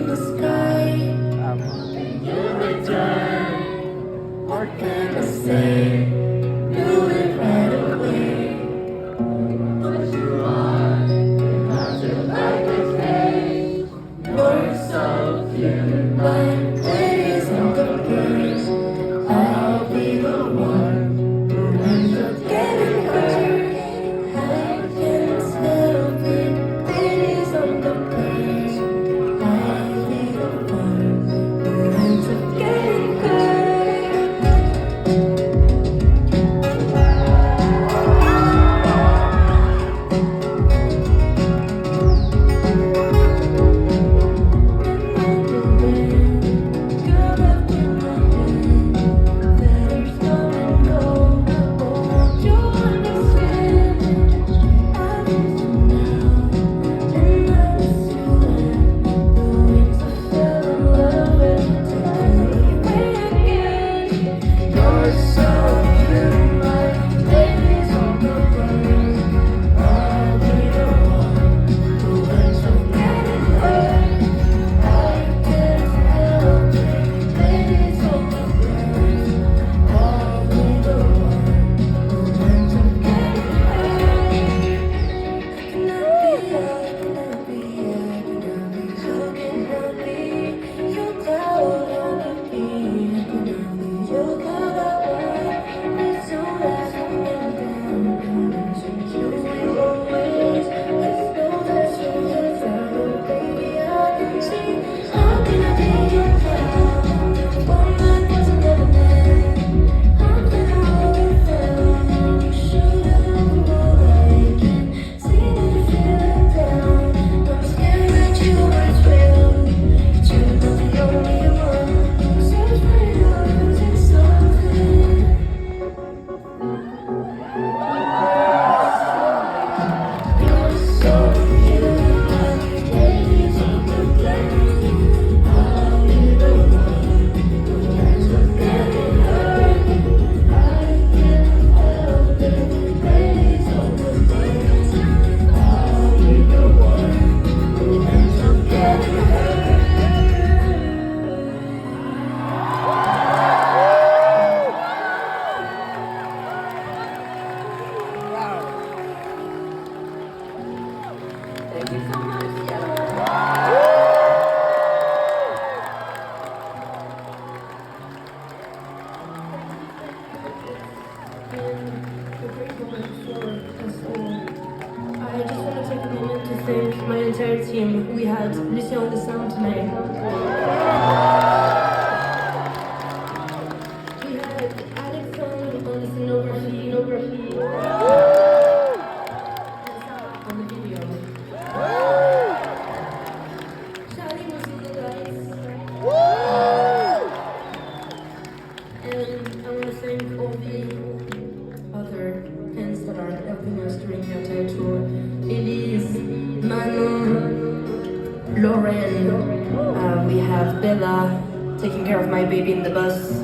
in the sky. And you return. What can I say? Do it right away. But you are not your perfect face. You're so cute, but ladies on the place. I'll be the one who ends up getting hurt. I can't help it, ladies on the place. I'll be the one who ends up getting hurt. Thank you so much. I just want to take a moment to thank my entire team. We had Lucia on the sound tonight. We had Alex on the scenography, on the video. Charlie was on the lights. And I want to thank all the other hands that are helping us during the entire tour. Elise, Manon, Lauren, we have Bella taking care of my baby in the bus.